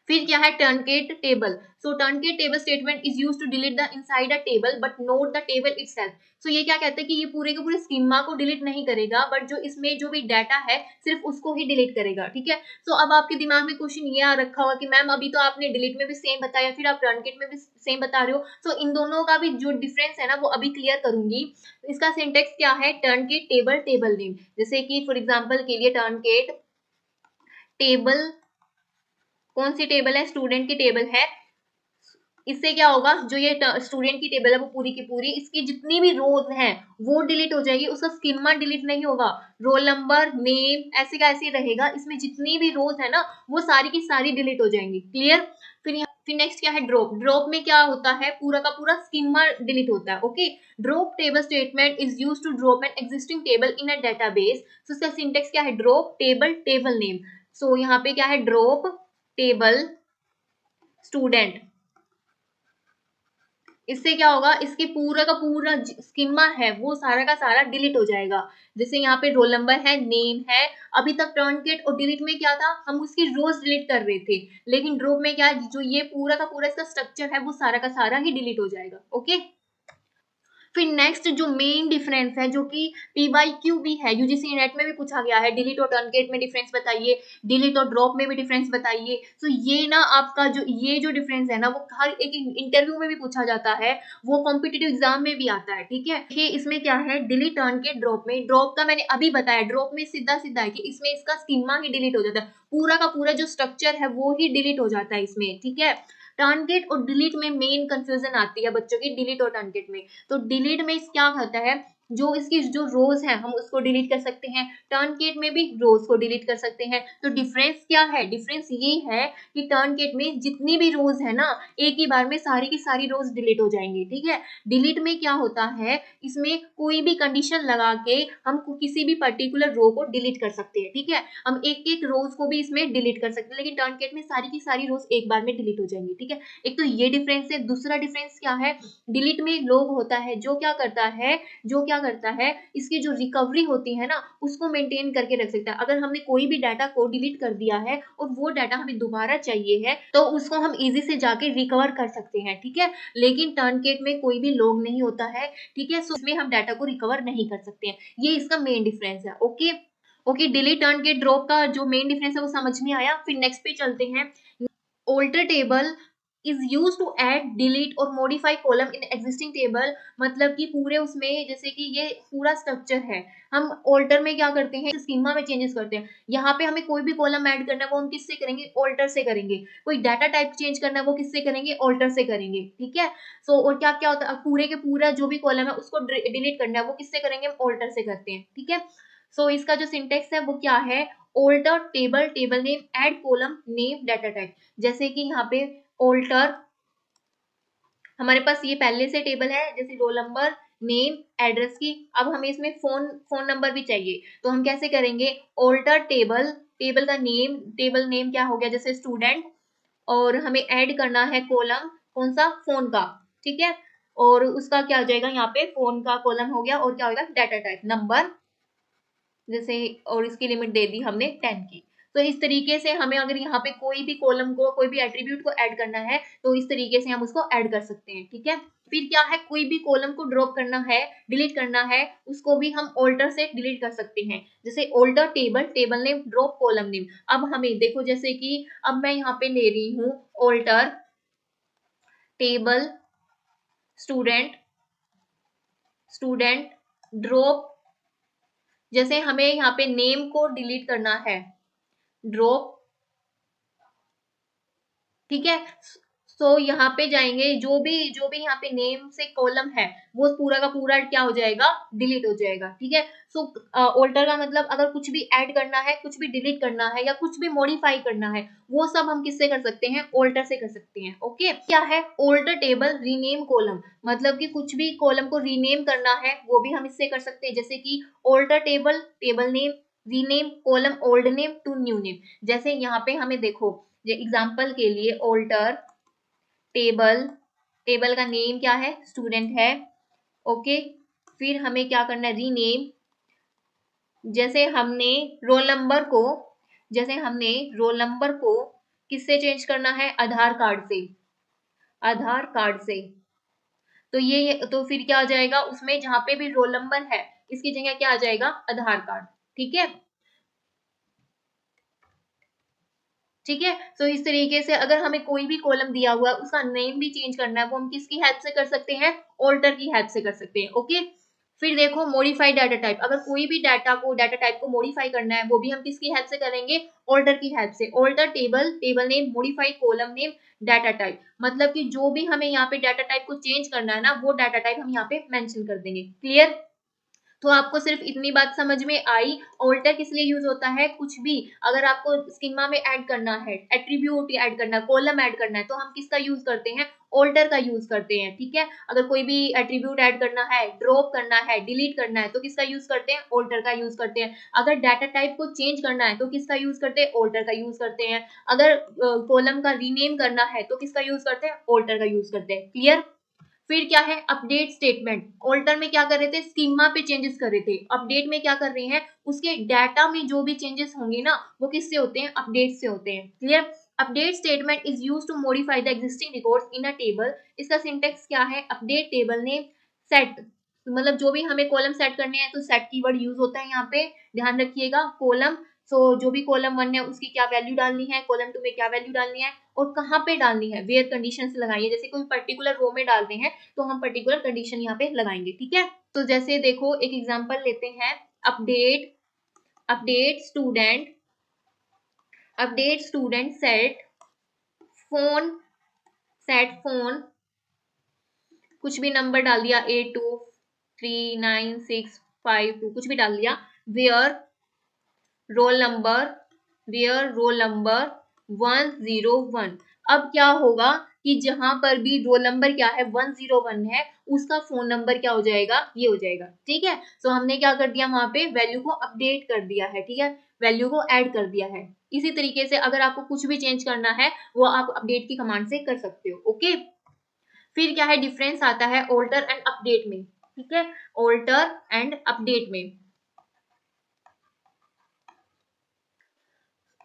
फिर क्या है, truncate table. So truncate table statement is use to delete the inside a table but not the table itself. So ये क्या कहता है कि ये पूरे के पूरे स्कीमा को डिलीट नहीं करेगा, बट जो इसमें जो भी डाटा है सिर्फ उसको ही डिलीट करेगा, ठीक है। सो अब आपके दिमाग में क्वेश्चन ये आ रखा होगा कि मैम अभी तो आपने डिलीट में भी सेम बताया, फिर आप टर्नकेट में भी सेम बता रहे हो, सो इन दोनों का भी जो डिफरेंस है ना, वो अभी क्लियर करूंगी। इसका सिंटेक्स क्या है, टर्नकेट टेबल टेबल नेम। जैसे कि फॉर एग्जाम्पल के लिए टर्नकेट टेबल, कौन सी टेबल है, स्टूडेंट की टेबल है। इससे क्या होगा, जो ये स्टूडेंट की टेबल है वो पूरी की पूरी, इसकी जितनी भी रोज हैं वो डिलीट हो जाएगी, उसका स्कीमा डिलीट नहीं होगा, रोल नंबर नेम ऐसे का ऐसे ही रहेगा, इसमें जितनी भी रोज है ना, वो सारी की सारी डिलीट हो जाएंगी, क्लियर। फिर नेक्स्ट क्या है, ड्रॉप। ड्रॉप में क्या होता है, पूरा का पूरा स्कीमा डिलीट होता है, okay. Drop table statement is use to drop an existing table in a database. So इसका सिंटेक्स क्या है, drop table table name. So यहाँ पे क्या है, ड्रॉप टेबल स्टूडेंट। इससे क्या होगा, इसके पूरा का पूरा स्कीमा है वो सारा का सारा डिलीट हो जाएगा। जैसे यहाँ पे रोल नंबर है, नेम है, अभी तक टर्नकेट और डिलीट में क्या था, हम उसकी रोज डिलीट कर रहे थे, लेकिन ड्रॉप में क्या है, जो ये पूरा का पूरा इसका स्ट्रक्चर है वो सारा का सारा ही डिलीट हो जाएगा, ओके। फिर नेक्स्ट जो मेन डिफरेंस है, जो कि पीवाईक्यू भी है, यूजीसी नेट में भी पूछा गया है, डिलीट और टर्नकेट में डिफरेंस बताइए, डिलीट और ड्रॉप में भी डिफरेंस बताइए। तो ये ना आपका जो ये जो डिफरेंस है ना, वो हर एक इंटरव्यू में भी पूछा जाता है, वो कॉम्पिटेटिव एग्जाम में भी आता है, ठीक है। देखिए इसमें क्या है, डिलीट टर्नकेट ड्रॉप में, ड्रॉप का मैंने अभी बताया, ड्रॉप में सीधा सीधा है कि इसमें इसका स्कीमा ही डिलीट हो जाता है, पूरा का पूरा जो स्ट्रक्चर है वो ही डिलीट हो जाता है इसमें, ठीक है। टर्नकेट और डिलीट में मेन कंफ्यूजन आती है बच्चों की, डिलीट और टर्नकेट में। तो डिलीट में क्या होता है, जो इसकी जो रोज है हम उसको डिलीट कर सकते हैं, टर्नकेट में भी रोज को डिलीट कर सकते हैं। तो डिफरेंस क्या है, डिफरेंस ये है कि टर्नकेट में जितनी भी रोज है ना, एक ही बार में सारी की सारी रोज डिलीट हो जाएंगी, ठीक है। डिलीट में क्या होता है, इसमें कोई भी कंडीशन लगा के हम किसी भी पर्टिकुलर रो को डिलीट कर सकते हैं, ठीक है। हम एक एक रोज को भी इसमें डिलीट कर सकते हैं, लेकिन टर्नकेट में सारी की सारी रोज एक बार में डिलीट हो जाएंगी, ठीक है। एक तो ये डिफरेंस है। दूसरा डिफरेंस क्या है, डिलीट में लोग होता है जो क्या करता है, इसकी जो रिकवरी होती है ना, उसको मेंटेन करके रख सकता है। अगर हमने कोई भी डाटा को डिलीट कर दिया है और वो डाटा हमें दोबारा चाहिए है, तो उसको हम इजी से जाके रिकवर कर सकते हैं, ठीक है। लेकिन टर्नकेट में कोई भी लॉग नहीं होता है, ठीक है, सो इसमें हम डाटा को रिकवर नहीं कर सकते हैं। ये इसका मेन डिफरेंस है, ओके। ओके, डिलीट टर्न के ड्रॉप का जो मेन डिफरेंस है वो समझ में आया। फिर नेक्स्ट पे चलते हैं। Alter table is use to add, delete और modify column in existing table. मतलब कि पूरे उसमें जैसे कि ये पूरा स्ट्रक्चर है, हम ऑल्टर में क्या करते हैं, स्कीमा में चेंजेस करते हैं। यहाँ पे हमें कोई भी कॉलम ऐड करना है वो हम किससे करेंगे, ऑल्टर से करेंगे। कोई डाटा टाइप चेंज करना है वो किससे करेंगे, ऑल्टर से करेंगे। ठीक है। सो और क्या क्या होता है, पूरे के पूरा जो भी कॉलम है उसको डिलीट करना है वो किससे करेंगे, हम ऑल्टर से करते हैं। ठीक है। सो इसका जो सिंटेक्स है वो क्या है, alter table, table name, add column name data type. जैसे कि यहाँ पे ऑल्टर, हमारे पास ये पहले से टेबल है, जैसे रोल नंबर, नेम, एड्रेस की। अब हमें इसमें फोन नंबर भी चाहिए, तो हम कैसे करेंगे, ऑल्टर टेबल, टेबल का नेम, टेबल नेम क्या हो गया, जैसे स्टूडेंट, और हमें ऐड करना है कॉलम, कौन सा, फोन का। ठीक है। और उसका क्या हो जाएगा, यहाँ पे फोन का कॉलम हो गया, और क्या होगा, डाटा टाइप नंबर, जैसे, और इसकी लिमिट दे दी हमने 10 की। तो इस तरीके से हमें अगर यहाँ पे कोई भी कॉलम को, कोई भी एट्रीब्यूट को ऐड करना है तो इस तरीके से हम उसको ऐड कर सकते हैं। ठीक है। फिर क्या है, कोई भी कॉलम को ड्रॉप करना है, डिलीट करना है, उसको भी हम ऑल्टर से डिलीट कर सकते हैं। जैसे alter table, table name, drop column name. अब हमें देखो, जैसे कि अब मैं यहाँ पे ले रही हूँ alter table student, student drop, जैसे हमें यहाँ पे नेम को डिलीट करना है, ड्रॉप। ठीक है। सो यहाँ पे जाएंगे, जो भी यहाँ पे नेम से कॉलम है वो पूरा का पूरा क्या हो जाएगा, डिलीट हो जाएगा। ठीक है। सो ऑल्टर का मतलब अगर कुछ भी ऐड करना है, कुछ भी डिलीट करना है, या कुछ भी मॉडिफाई करना है, वो सब हम किससे कर सकते हैं, ऑल्टर से कर सकते हैं। ओके। क्या है ऑल्टर टेबल रीनेम कॉलम, मतलब कि कुछ भी कॉलम को रीनेम करना है वो भी हम इससे कर सकते हैं। जैसे कि alter table, table name, rename column old name to new name. जैसे यहाँ पे हमें देखो, ये एग्जाम्पल के लिए ऑल्टर टेबल, टेबल का नेम क्या है, स्टूडेंट है। ओके। फिर हमें क्या करना है, रीनेम, जैसे हमने रोल नंबर को, जैसे हमने रोल नंबर को किससे चेंज करना है, आधार कार्ड से, आधार कार्ड से। तो ये तो फिर क्या आ जाएगा, उसमें जहां पे भी रोल नंबर है इसकी जगह क्या आ जाएगा, आधार कार्ड। ठीक है। ठीक है। तो इस तरीके से अगर हमें कोई भी कॉलम दिया हुआ है उसका नेम भी चेंज करना है वो हम किसकी हेल्प से कर सकते हैं, ऑल्टर की हेल्प से कर सकते हैं। ओके। फिर देखो मॉडिफाइड डाटा टाइप, अगर कोई भी डाटा टाइप को मॉडिफाई करना है वो भी हम किसकी हेल्प से करेंगे, ऑल्टर की हेल्प से। Alter table, table name, modified column name, data type. मतलब कि जो भी हमें यहाँ पे डाटा टाइप को चेंज करना है ना, वो डाटा टाइप हम यहाँ पे मेंशन कर देंगे। क्लियर। तो आपको सिर्फ इतनी बात समझ में आई, ऑल्टर किस लिए यूज होता है, कुछ भी अगर आपको स्कीमा में ऐड करना है, एट्रीब्यूट ऐड करना है, कॉलम ऐड करना है, तो हम किसका यूज करते हैं, ऑल्टर का यूज करते हैं। ठीक है। अगर कोई भी एट्रीब्यूट ऐड करना है, ड्रॉप करना है, डिलीट करना है, तो किसका यूज करते हैं, ऑल्टर का यूज करते हैं। अगर डाटा टाइप को चेंज करना है तो किसका यूज करते हैं, ऑल्टर का यूज करते हैं। अगर कॉलम का रीनेम करना है तो किसका यूज करते हैं, ऑल्टर का यूज करते हैं। क्लियर। फिर क्या है, अपडेट स्टेटमेंट। ऑल्टर में क्या कर रहे थे, स्कीमा पे चेंजेस कर रहे थे, अपडेट में क्या कर रहे हैं, उसके डाटा में जो भी चेंजेस होंगे ना वो किससे होते हैं, अपडेट से होते हैं। Clear. Update statement is use to modify the existing records in a table. इसका सिंटेक्स क्या है, अपडेट टेबल नेम, सेट, मतलब जो भी हमें कॉलम सेट करने हैं तो सेट कीवर्ड यूज होता है यहाँ पे, ध्यान रखिएगा। कॉलम, सो जो भी कॉलम 1 है उसकी क्या वैल्यू डालनी है, कॉलम 2 में क्या वैल्यू डालनी है, और कहाँ पे डालनी है, वेयर कंडीशन से लगाइए। जैसे कोई पर्टिकुलर रो में डालते हैं तो हम पर्टिकुलर कंडीशन यहाँ पे लगाएंगे। ठीक है। तो जैसे देखो एक एग्जांपल लेते हैं, update, update student, update student set phone, set phone, कुछ भी नंबर डाल दिया, 823965 कुछ भी डाल दिया, where roll number, where roll number 101। अब क्या होगा कि जहां पर भी रोल नंबर क्या है 101 है, उसका फोन नंबर क्या हो जाएगा, ये हो जाएगा। ठीक है। तो हमने क्या कर दिया, वहां पे वैल्यू को अपडेट कर दिया है। ठीक है। वैल्यू को ऐड कर दिया है। इसी तरीके से अगर आपको कुछ भी चेंज करना है वो आप अपडेट की कमांड से कर सकते हो। ओके। फिर क्या है, डिफरेंस आता है ऑल्टर एंड अपडेट में। ठीक है। ऑल्टर एंड अपडेट में,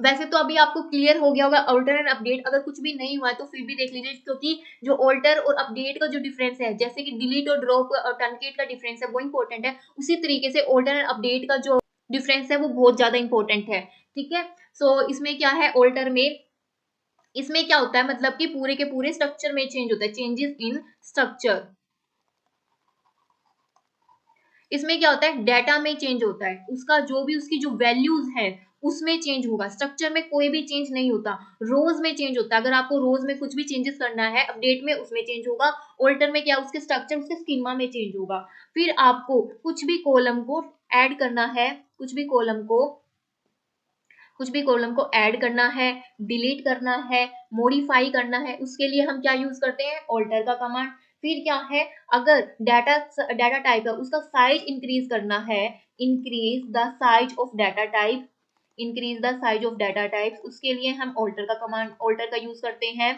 वैसे तो अभी आपको क्लियर हो गया होगा ऑल्टर एंड अपडेट। अगर कुछ भी नहीं हुआ है तो फिर भी देख लीजिए, क्योंकि जो ऑल्टर और अपडेट का जो डिफरेंस है, जैसे कि डिलीट और ड्रॉप और ट्रंकेट का डिफरेंस है वो इंपॉर्टेंट है, उसी तरीके से ऑल्टर एंड अपडेट का जो डिफरेंस है वो बहुत ज्यादा इंपॉर्टेंट है, ठीक है। सो इसमें क्या है, ऑल्टर में इसमें क्या होता है, मतलब कि पूरे के पूरे स्ट्रक्चर में चेंज होता है, चेंजेस इन स्ट्रक्चर। इसमें क्या होता है, डाटा में चेंज होता है, उसका जो भी उसकी जो वैल्यूज है उसमें चेंज होगा, स्ट्रक्चर में कोई भी चेंज नहीं होता, रोज में चेंज होता है। अगर आपको रोज में कुछ भी चेंजेस करना है अपडेट में, उसमें चेंज होगा। ऑल्टर में क्या, उसके स्ट्रक्चर उसके स्कीमा में चेंज होगा। फिर आपको कुछ भी कॉलम को ऐड करना है, कुछ भी कॉलम को ऐड करना है, डिलीट करना है, मॉडिफाई करना है, उसके लिए हम क्या यूज करते हैं, ऑल्टर का कमांड। फिर क्या है, अगर डाटा टाइप है उसका साइज इंक्रीज करना है, increase the size of data type, increase the size of data type, उसके लिए हम ऑल्टर का कमांड, ऑल्टर का यूज करते हैं।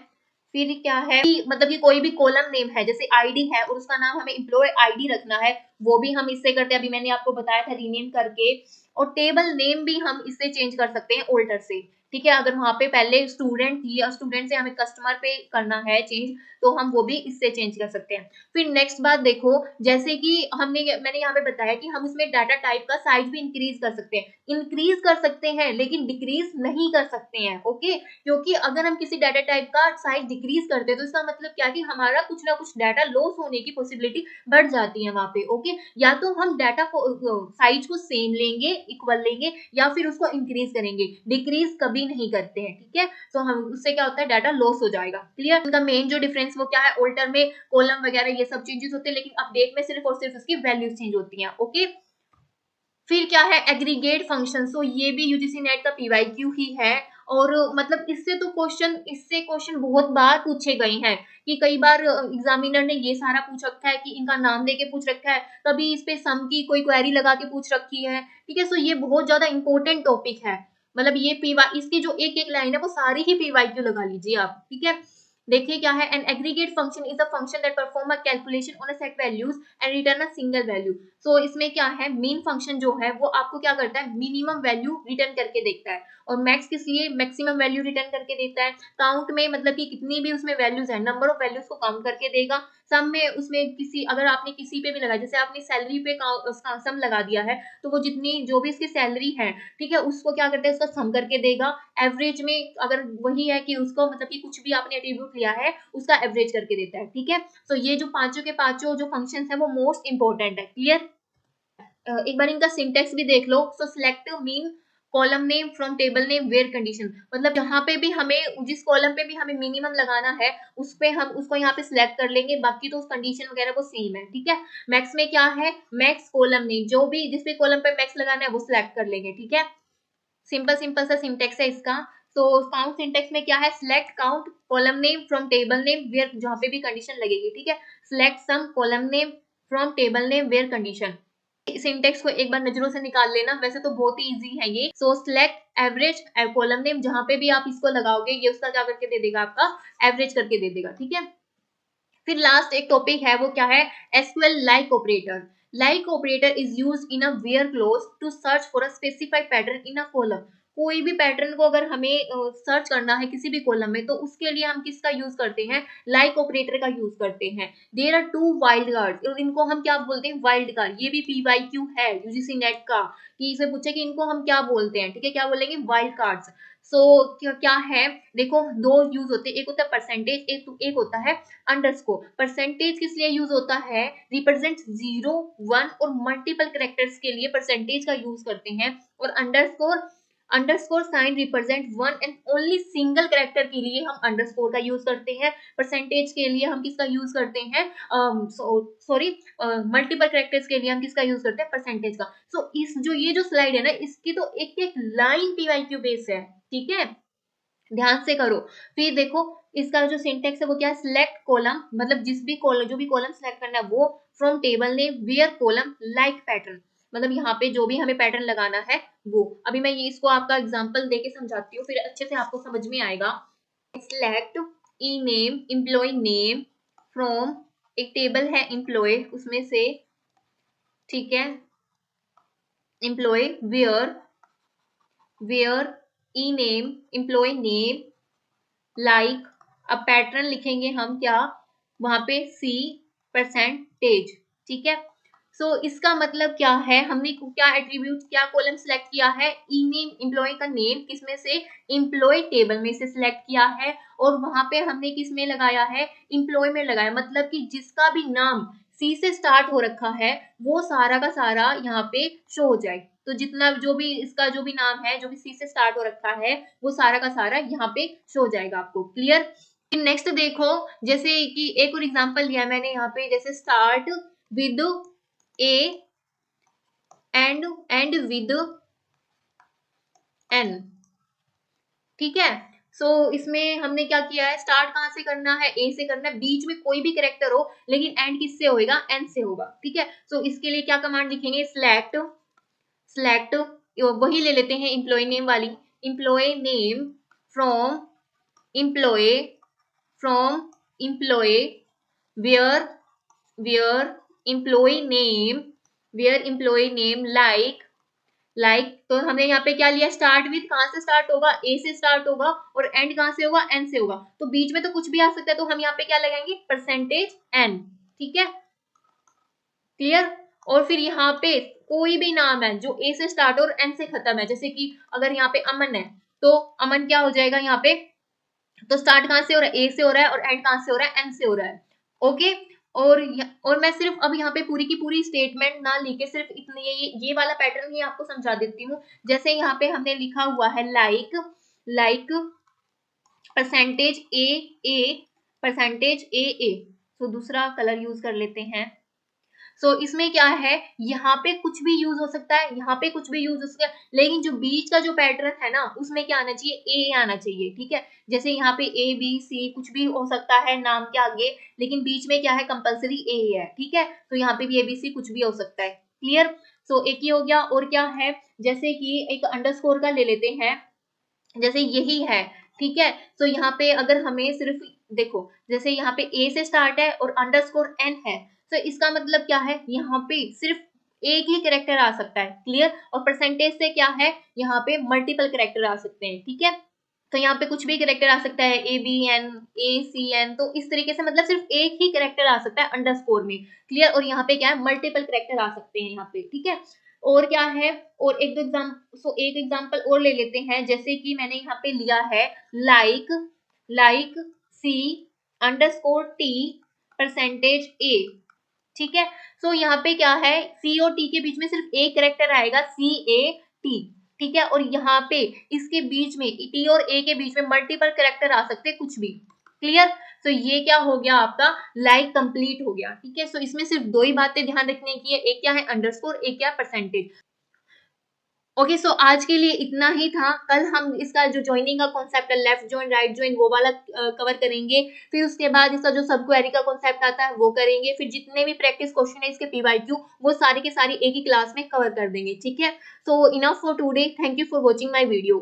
फिर क्या है कि मतलब कि कोई भी कॉलम नेम है, जैसे आईडी है और उसका नाम हमें एम्प्लॉय आईडी रखना है, वो भी हम इससे करते हैं, अभी मैंने आपको बताया था रीनेम करके। और टेबल नेम भी हम इससे चेंज कर सकते हैं ऑल्टर से, ठीक है। अगर वहां पे पहले स्टूडेंट थी और स्टूडेंट से हमें कस्टमर पे करना है चेंज, तो हम वो भी इससे चेंज कर सकते हैं। फिर नेक्स्ट बात देखो, जैसे कि मैंने यहाँ पे बताया कि हम इसमें डाटा टाइप का साइज भी इंक्रीज कर सकते हैं, लेकिन डिक्रीज नहीं कर सकते हैं, ओके। क्योंकि अगर हम किसी डाटा टाइप का साइज डिक्रीज करते हैं तो इसका मतलब क्या कि हमारा कुछ ना कुछ डाटा लॉस होने की पॉसिबिलिटी बढ़ जाती है वहां पे, ओके। या तो हम डाटा को साइज को सेम लेंगे, इक्वल लेंगे, या फिर उसको इंक्रीज करेंगे, डिक्रीज कभी नहीं करते हैं, ठीक है। तो हम उससे क्या होता है, डाटा लॉस हो जाएगा, क्लियर। उनका मेन जो डिफरेंस वो क्या है, ऑल्टर में कॉलम वगैरह ये सब चेंजेस होते हैं, लेकिन अपडेट में सिर्फ और सिर्फ उसकी वैल्यूज चेंज होती हैं, ओके। फिर क्या है, एग्रीगेट फंक्शन। सो ये भी यूजीसी नेट का पीवाईक्यू ही है। और मतलब इससे क्वेश्चन बहुत बार पूछे गए हैं, कि कई बार एग्जामिनर ने ये सारा पूछ रखा है कि इनका नाम देके पूछ रखा है, कभी इस पे सम की कोई क्वेरी लगा के पूछ रखी है, ठीक है। सो ये बहुत ज्यादा इंपॉर्टेंट टॉपिक है, मतलब ये पीवा इसकी जो एक एक लाइन है वो सारी ही पीवाईक्यू लगा लीजिए आप, ठीक है। देखिए क्या है, an aggregate function is a function that perform a calculation on a set values and return a single value. So इसमें क्या है, मेन फंक्शन जो है वो आपको क्या करता है, मिनिमम वैल्यू रिटर्न करके देखता है, और मैक्स किस लिए, मैक्सिमम वैल्यू रिटर्न करके देता है। काउंट में मतलब कि कितनी भी उसमें वैल्यूज है, नंबर ऑफ वैल्यूज को काउंट करके देगा। सम में उसमें किसी, अगर आपने किसी पे भी लगाया, जैसे आपने सैलरी पे सम लगा दिया है, तो वो जितनी जो भी इसकी सैलरी है, ठीक है, उसको क्या करता है, उसका सम करके देगा। एवरेज में अगर वही है कि उसको मतलब कि कुछ भी आपने एट्रीब्यूट लिया है उसका एवरेज करके देता है, ठीक है। तो ये जो पांचों के पांचों जो फंक्शन है वो मोस्ट इंपॉर्टेंट है, क्लियर। एक बार इनका सिंटेक्स भी देख लो। So select mean column name from table name where condition, मतलब जहां पे भी हमें, जिस कॉलम पे भी हमें मिनिमम लगाना है उस पे हम उसको यहाँ पे सिलेक्ट कर लेंगे, बाकी तो उस कंडीशन वगैरह वो सेम है, ठीक है। मैक्स में क्या है, मैक्स कॉलम नेम, जो भी जिस पे कॉलम पे मैक्स लगाना है वो सिलेक्ट कर लेंगे, ठीक है। सिंपल सिंपल सा सिंटेक्स है इसका। तो काउंट सिंटेक्स में क्या है, select count column name from table name where, जहां पे भी कंडीशन लगेगी, ठीक है। Select sum column name from table name where condition. Syntax को एक बार नजरों से निकाल लेना, वैसे तो बहुत ही इजी है ये। सो सिलेक्ट एवरेज कॉलम नेम, जहां पे भी आप इसको लगाओगे ये उसका क्या करके दे देगा, आपका एवरेज करके दे देगा, ठीक है। फिर लास्ट एक टॉपिक है वो क्या है, SQL like operator. Like operator is use in a where clause to search for a specified pattern in a column. कोई भी पैटर्न को अगर हमें सर्च करना है किसी भी कॉलम में, तो उसके लिए हम किसका यूज करते हैं, लाइक ऑपरेटर का यूज करते हैं। There are two wild card, इनको हम क्या बोलते हैं, वाइल्ड कार्ड। ये भी पीवाईक्यू है यूजीसी नेट का, कि इसे पूछे कि इनको हम क्या बोलते हैं, ठीक है, क्या बोलेंगे, वाइल्ड कार्ड्स। सो क्या है, देखो दो यूज होते हैं, एक होता है परसेंटेज, एक होता है अंडरस्कोर। परसेंटेज किस लिए यूज होता है, रिप्रेजेंट 0, 1 और मल्टीपल कैरेक्टर्स के लिए परसेंटेज का यूज करते हैं। और underscore sign represent one and only single character के लिए हम अंडरस्कोर का यूज करते हैं। परसेंटेज के लिए हम किसका यूज करते हैं, सॉरी, मल्टीपल कैरेक्टर्स के लिए हम किसका यूज करते हैं, परसेंटेज का। सो इस जो ये जो स्लाइड है ना, इसकी तो एक एक लाइन पीवाईक्यू बेस है, ठीक है, ध्यान से करो। फिर देखो इसका जो सिंटेक्स है वो क्या है, सिलेक्ट कॉलम, मतलब जिस भी कॉलम, जो भी कॉलम सिलेक्ट करना है वो, from table name where column like pattern, मतलब यहाँ पे जो भी हमें पैटर्न लगाना है वो। अभी मैं ये इसको आपका एग्जांपल देके समझाती हूँ, फिर अच्छे से आपको समझ में आएगा। Select E name employee name from, एक टेबल है एम्प्लॉय उसमें से, ठीक है, employee where E name employee name like, अब पैटर्न लिखेंगे हम क्या, वहां पे सी परसेंटेज, ठीक है। सो इसका मतलब क्या है, हमने क्या एट्रीब्यूट क्या कॉलम सिलेक्ट किया है, ई नेम एम्प्लॉय का नेम किसमें से, एम्प्लॉय टेबल में से सिलेक्ट किया है, और वहां पे हमने किस में लगाया है, एम्प्लॉय में लगाया, मतलब कि जिसका भी नाम सी से स्टार्ट हो रखा है वो सारा का सारा यहाँ पे शो हो जाए। तो जितना जो भी इसका जो भी नाम है जो भी सी से स्टार्ट हो रखा है वो सारा का सारा यहाँ पे शो हो जाएगा आपको। क्लियर। नेक्स्ट देखो, जैसे कि एक और एग्जांपल लिया मैंने यहाँ पे, जैसे start with A end with N. ठीक है। सो इसमें हमने क्या किया है, स्टार्ट कहां से करना है, ए से करना है, बीच में कोई भी कैरेक्टर हो लेकिन एंड किससे होएगा, एन से होगा। ठीक है। सो इसके लिए क्या कमांड लिखेंगे, सिलेक्ट वही ले लेते हैं एम्प्लॉय नेम वाली, employee name from employee from employee where employee name where employee name like तो हमने यहाँ पे क्या लिया, स्टार्ट विद कहां से स्टार्ट होगा, ए से स्टार्ट होगा, और एंड कहां से होगा, एन से होगा, तो बीच में तो कुछ भी आ सकता है, तो हम यहाँ पे क्या लगाएंगे, परसेंटेज एन। ठीक है। क्लियर। और फिर यहाँ पे कोई भी नाम है जो ए से स्टार्ट और एन से खत्म है, जैसे कि अगर यहाँ पे अमन है तो अमन क्या हो जाएगा यहाँ पे, तो स्टार्ट कहां से हो रहा है, ए से हो रहा है, और एंड कहां से हो रहा है, एन से हो रहा है। ओके। और मैं सिर्फ अब यहाँ पे पूरी की पूरी स्टेटमेंट ना लिखे, सिर्फ इतनी ये वाला पैटर्न ही आपको समझा देती हूँ। जैसे यहाँ पे हमने लिखा हुआ है लाइक परसेंटेज ए, तो दूसरा कलर यूज कर लेते हैं। सो इसमें क्या है, यहाँ पे कुछ भी यूज हो सकता है, यहाँ पे कुछ भी यूज हो सकता है, लेकिन जो बीच का जो पैटर्न है ना उसमें क्या आना चाहिए, ए आना चाहिए। ठीक है। जैसे यहाँ पे ए बी सी कुछ भी हो सकता है नाम के आगे, लेकिन बीच में क्या है, कंपलसरी ए है। ठीक है। तो यहाँ पे भी ए बी सी कुछ भी हो सकता है। क्लियर। सो एक ही हो गया। और क्या है, जैसे कि एक अंडरस्कोर का ले लेते हैं, जैसे यही है। ठीक है। तो यहाँ पे अगर हमें सिर्फ देखो, जैसे यहाँ पे ए से स्टार्ट है और अंडरस्कोर एन है, तो इसका मतलब क्या है, यहाँ पे सिर्फ एक ही कैरेक्टर आ सकता है। क्लियर। और परसेंटेज से क्या है, यहाँ पे मल्टीपल कैरेक्टर आ सकते हैं। ठीक है। तो यहाँ पे कुछ भी कैरेक्टर आ सकता है, A B N A C N, तो इस तरीके से मतलब सिर्फ एक ही कैरेक्टर आ सकता है अंडरस्कोर में। क्लियर। और यहाँ पे क्या है, मल्टीपल कैरेक्टर आ सकते हैं यहाँ पे। ठीक है। और क्या है, और एक एग्जाम्पल और ले लेते हैं, जैसे कि मैंने यहाँ पे लिया है लाइक सी अंडरस्कोर टी परसेंटेज ए। ठीक है। सो यहाँ पे क्या है, सी और टी के बीच में सिर्फ एक कैरेक्टर आएगा, सी ए टी। ठीक है। और यहाँ पे इसके बीच में टी और ए के बीच में मल्टीपल कैरेक्टर आ सकते हैं, कुछ भी। क्लियर। तो ये क्या हो गया, आपका लाइक कंप्लीट हो गया। ठीक है। सो इसमें सिर्फ दो ही बातें ध्यान रखने की है, एक क्या है अंडरस्कोर, एक क्या है परसेंटेज। ओके। सो आज के लिए इतना ही था। कल हम इसका जो ज्वाइनिंग का कॉन्सेप्ट है, लेफ्ट ज्वाइन राइट ज्वाइन, वो वाला कवर करेंगे। फिर उसके बाद इसका जो सब क्वेरी का कॉन्सेप्ट आता है वो करेंगे। फिर जितने भी प्रैक्टिस क्वेश्चन है इसके पीवाईक्यू, वो सारी के सारी एक ही क्लास में कवर कर देंगे। ठीक है। So enough for today. Thank you for watching my video.